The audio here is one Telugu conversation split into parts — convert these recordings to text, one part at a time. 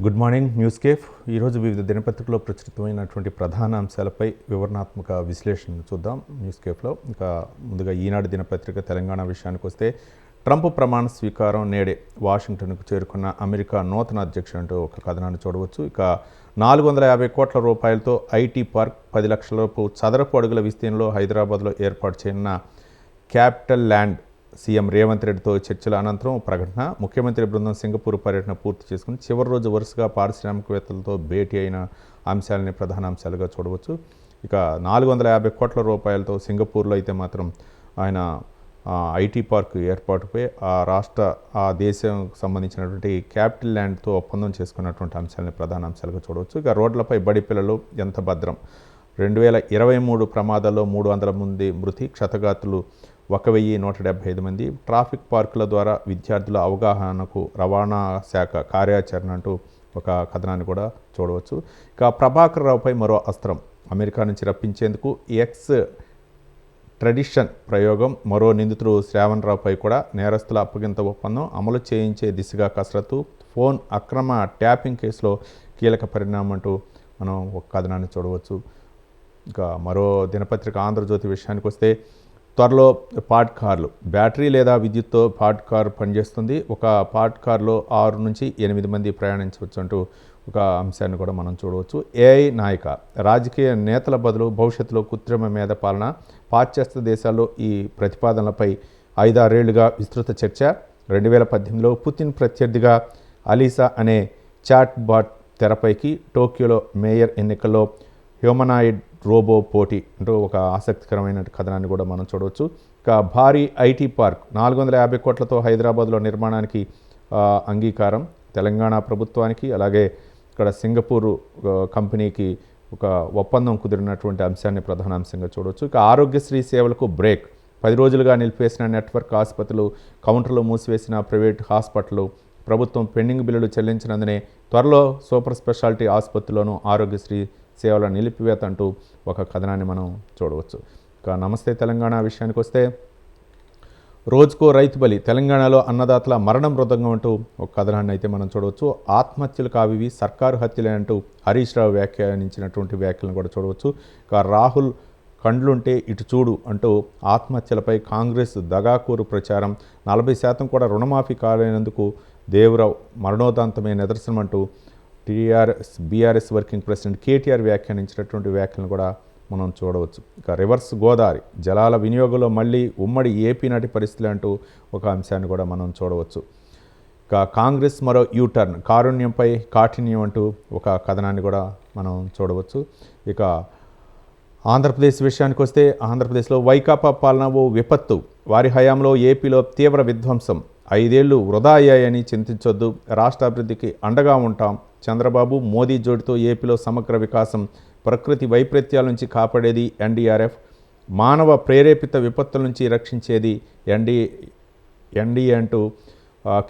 Good morning news cafe. ఈరోజు వివిధ దినపత్రికల్లో ప్రచురితమైనటువంటి ప్రధాన అంశాలపై వివరణాత్మక విశ్లేషణ చూద్దాం న్యూస్ కేఫ్లో. ఇంకా ముందుగా ఈనాడు దినపత్రిక తెలంగాణ విషయానికి వస్తే, ట్రంప్ ప్రమాణ స్వీకారం నేడే, వాషింగ్టన్కు చేరుకున్న అమెరికా నూతన అధ్యక్షుడు అంటూ ఒక కథనాన్ని చూడవచ్చు. ఇక 450 కోట్ల రూపాయలతో ఐటీ పార్క్, 10 లక్షలపు చదరపు అడుగుల విస్తీర్ణంలో హైదరాబాద్లో ఏర్పాటు చేయనున్న క్యాపిటల్ ల్యాండ్ సీఎం రేవంత్ రెడ్డితో చర్చల అనంతరం ప్రకటన. ముఖ్యమంత్రి బృందం సింగపూర్ పర్యటన పూర్తి చేసుకుని చివరి రోజు వరుసగా పారిశ్రామికవేత్తలతో భేటీ అయిన అంశాలని ప్రధాన అంశాలుగా చూడవచ్చు. ఇక 450 కోట్ల రూపాయలతో సింగపూర్లో అయితే మాత్రం ఆయన ఐటీ పార్క్ ఏర్పాటుపై ఆ దేశం సంబంధించినటువంటి క్యాపిటల్ ల్యాండ్తో ఒప్పందం చేసుకున్నటువంటి అంశాలని ప్రధాన అంశాలుగా చూడవచ్చు. ఇక రోడ్లపై బడి పిల్లలు ఎంత భద్రం, 2023 ప్రమాదాల్లో 300 మంది మృతి, క్షతగాతులు 1175 మంది, ట్రాఫిక్ పార్కుల ద్వారా విద్యార్థుల అవగాహనకు రవాణా శాఖ కార్యాచరణ అంటూ ఒక కథనాన్ని కూడా చూడవచ్చు. ఇక ప్రభాకర్ రావుపై మరో అస్త్రం, అమెరికా నుంచి రప్పించేందుకు ఎక్స్ ట్రెడిషన్ ప్రయోగం, మరో నిందితుడు శ్రావణ్ రావుపై కూడా నేరస్తుల అప్పగింత ఒప్పందం అమలు చేయించే దిశగా కసరత్తు, ఫోన్ అక్రమ ట్యాపింగ్ కేసులో కీలక పరిణామం అంటూ మనం ఒక కథనాన్ని చూడవచ్చు. ఇంకా మరో దినపత్రిక ఆంధ్రజ్యోతి విషయానికి వస్తే, త్వరలో పాడ్ కార్లు, బ్యాటరీ లేదా విద్యుత్తో పాడ్ కారు పనిచేస్తుంది. ఒక పాడ్ కారులో 6 నుంచి 8 మంది ప్రయాణించవచ్చు అంటూ ఒక అంశాన్ని కూడా మనం చూడవచ్చు. ఏఐ నాయక, రాజకీయ నేతల బదులు భవిష్యత్తులో కృత్రిమ మేధ పాలన, పాశ్చాత్య దేశాల్లో ఈ ప్రతిపాదనలపై 5-6 ఏళ్లుగా విస్తృత చర్చ. 2018లో పుతిన్ ప్రత్యర్థిగా అలీసా అనే చాట్ బాట్ తెరపైకి, టోక్యోలో మేయర్ ఎన్నికల్లో హ్యూమనాయిడ్ రోబో పోటీ అంటూ ఒక ఆసక్తికరమైన కథనాన్ని కూడా మనం చూడవచ్చు. ఇక భారీ ఐటీ పార్క్, 450 కోట్లతో హైదరాబాద్లో నిర్మాణానికి అంగీకారం తెలంగాణ ప్రభుత్వానికి, అలాగే ఇక్కడ సింగపూర్ కంపెనీకి ఒక ఒప్పందం కుదిరినటువంటి అంశాన్ని ప్రధాన అంశంగా చూడవచ్చు. ఇక ఆరోగ్యశ్రీ సేవలకు బ్రేక్, 10 రోజులుగా నిలిపివేసిన నెట్వర్క్ ఆసుపత్రులు, కౌంటర్లు మూసివేసిన ప్రైవేట్ హాస్పిటళ్లు, ప్రభుత్వం పెండింగ్ బిల్లులు చెల్లించినందునే త్వరలో సూపర్ స్పెషాలిటీ ఆసుపత్రుల్లోనూ ఆరోగ్యశ్రీ సేవల నిలిపివేత అంటూ ఒక కథనాన్ని మనం చూడవచ్చు. ఇక నమస్తే తెలంగాణ విషయానికి వస్తే, రోజుకో రైతు బలి, తెలంగాణలో అన్నదాతల మరణం మృదంగం అంటూ ఒక కథనాన్ని అయితే మనం చూడవచ్చు. ఆత్మహత్యలు కావివి, సర్కారు హత్యలే అంటూ హరీష్ రావు వ్యాఖ్యానించినటువంటి వ్యాఖ్యలను కూడా చూడవచ్చు. ఇక రాహుల్ కండ్లుంటే ఇటు చూడు అంటూ ఆత్మహత్యలపై కాంగ్రెస్ దగాకూరు ప్రచారం, 40% కూడా రుణమాఫీ కాలేనందుకు దేవరావు మరణోదాంతమే నిదర్శనం అంటూ బీఆర్ఎస్ వర్కింగ్ ప్రెసిడెంట్ కేటీఆర్ వ్యాఖ్యానించినటువంటి వ్యాఖ్యలను కూడా మనం చూడవచ్చు. ఇక రివర్స్ గోదావరి, జలాల వినియోగంలో మళ్ళీ ఉమ్మడి ఏపీ నాటి పరిస్థితులు అంటూ ఒక అంశాన్ని కూడా మనం చూడవచ్చు. ఇక కాంగ్రెస్ మరో యూటర్న్, కారుణ్యంపై కాఠిన్యం అంటూ ఒక కథనాన్ని కూడా మనం చూడవచ్చు. ఇక ఆంధ్రప్రదేశ్ విషయానికి వస్తే, ఆంధ్రప్రదేశ్లో వైకాపా పాలన ఓ విపత్తు, వారి హయాంలో ఏపీలో తీవ్ర విధ్వంసం, 5 ఏళ్లు వృధా అయ్యాయని చింతించొద్దు, రాష్ట్ర అభివృద్ధికి అండగా ఉంటాం, చంద్రబాబు మోదీ జోడితో ఏపీలో సమగ్ర వికాసం, ప్రకృతి వైపరీత్యాల నుంచి కాపాడేది ఎన్డీఆర్ఎఫ్, మానవ ప్రేరేపిత విపత్తుల నుంచి రక్షించేది ఎన్డీఏ అంటూ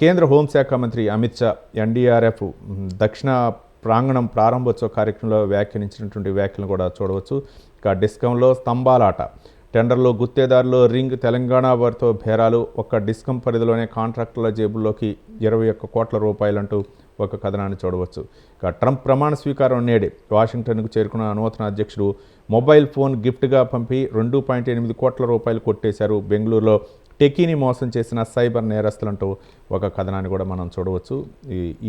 కేంద్ర హోంశాఖ మంత్రి అమిత్ షా ఎన్డీఆర్ఎఫ్ దక్షిణ ప్రాంగణం ప్రారంభోత్సవ కార్యక్రమంలో వ్యాఖ్యానించినటువంటి వ్యాఖ్యలను కూడా చూడవచ్చు. ఇక డిస్కంలో స్తంభాలాట, టెండర్లో గుత్తేదారులు రింగ్, తెలంగాణ వారితో బేరాలు, ఒక్క డిస్కం పరిధిలోనే కాంట్రాక్టుల జేబుల్లోకి 21 కోట్ల రూపాయలంటూ ఒక కథనాన్ని చూడవచ్చు. ఇక ట్రంప్ ప్రమాణ స్వీకారం నేడే, వాషింగ్టన్కు చేరుకున్న నూతన అధ్యక్షుడు మొబైల్ ఫోన్ గిఫ్ట్గా పంపి 2.8 కోట్ల రూపాయలు కొట్టేశారు. బెంగళూరులో టెకీని మోసం చేసిన సైబర్ నేరస్తులంటూ ఒక కథనాన్ని కూడా మనం చూడవచ్చు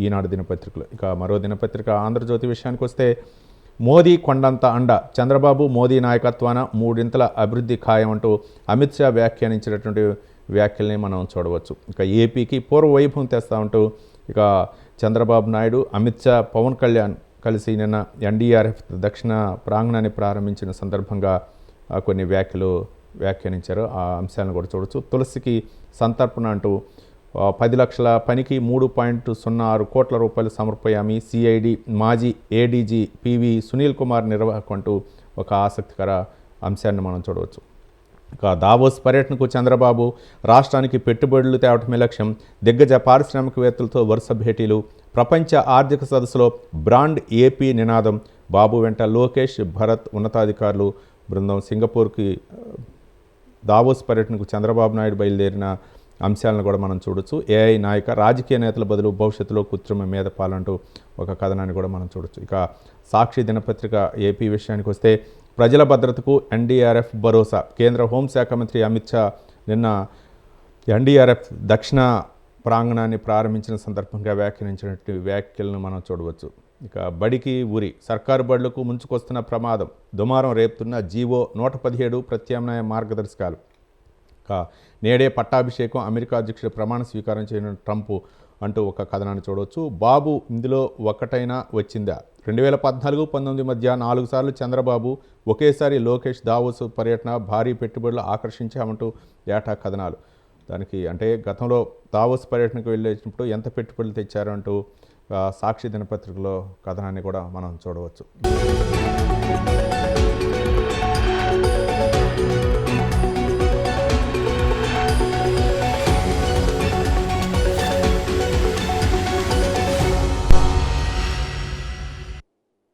ఈనాడు దినపత్రికలో. ఇక మరో దినపత్రిక ఆంధ్రజ్యోతి విషయానికి వస్తే, మోదీ కొండంత అండ, చంద్రబాబు మోదీ నాయకత్వాన 3 అభివృద్ధి ఖాయం అంటూ అమిత్ షా వ్యాఖ్యానించినటువంటి వ్యాఖ్యల్ని మనం చూడవచ్చు. ఇక ఏపీకి పూర్వ వైభవం తెస్తా ఉంటూ ఇక చంద్రబాబు నాయుడు, అమిత్ షా, పవన్ కళ్యాణ్ కలిసి నిన్న ఎన్డీఆర్ఎఫ్ దక్షిణ ప్రాంగణాన్ని ప్రారంభించిన సందర్భంగా కొన్ని వ్యాఖ్యానించారు. ఆ అంశాలను కూడా చూడవచ్చు. తులసికి సంతర్పణ అంటూ 10 లక్షల పనికి 3.06 కోట్ల రూపాయలు సమర్పయామి, సిఐడి మాజీ ఏడీజీ పివి సునీల్ కుమార్ నిర్వాహకు అంటూ ఒక ఆసక్తికర అంశాన్ని మనం చూడవచ్చు. ఇక దావోస్ పర్యటనకు చంద్రబాబు, రాష్ట్రానికి పెట్టుబడులు తేవటమే లక్ష్యం, దిగ్గజ పారిశ్రామికవేత్తలతో వరుస భేటీలు, ప్రపంచ ఆర్థిక సదస్సులో బ్రాండ్ ఏపీ నినాదం, బాబు వెంట లోకేష్, భరత్ ఉన్నతాధికారులు బృందం సింగపూర్కి దావోస్ పర్యటనకు చంద్రబాబు నాయుడు బయలుదేరిన అంశాలను కూడా మనం చూడొచ్చు. ఏఐ నాయక రాజకీయ నేతల బదులు భవిష్యత్తులో కృత్రిమ మీద పాలంటూ ఒక కథనాన్ని కూడా మనం చూడొచ్చు. ఇక సాక్షి దినపత్రిక ఏపీ విషయానికి వస్తే ప్రజల భద్రతకు ఎన్డీఆర్ఎఫ్ భరోసా. కేంద్ర హోంశాఖ మంత్రి అమిత్ షా నిన్న ఎన్డీఆర్ఎఫ్ దక్షిణ ప్రాంగణాన్ని ప్రారంభించిన సందర్భంగా వ్యాఖ్యానించినటువంటి వ్యాఖ్యలను మనం చూడవచ్చు. ఇక బడికి ఊరి సర్కారు బడులకు ముంచుకొస్తున్న ప్రమాదం, దుమారం రేపుతున్న జీవో 117 ప్రత్యామ్నాయ మార్గదర్శకాలు. ఇక నేడే పట్టాభిషేకం, అమెరికా అధ్యక్షుడు ప్రమాణ స్వీకారం చేయనున్న ట్రంప్ అంటూ ఒక కథనాన్ని చూడవచ్చు. బాబు ఇందులో ఒక్కటైనా వచ్చిందా? 2014-19 మధ్య 4 సార్లు చంద్రబాబు, ఒకేసారి లోకేష్ దావోస్ పర్యటన, భారీ పెట్టుబడులు ఆకర్షించామంటూ ఏటా కథనాలు. దానికి అంటే గతంలో దావోస్ పర్యటనకు వెళ్ళేటప్పుడు ఎంత పెట్టుబడులు తెచ్చారు అంటూ సాక్షి దినపత్రికలో కథనాన్ని కూడా మనం చూడవచ్చు.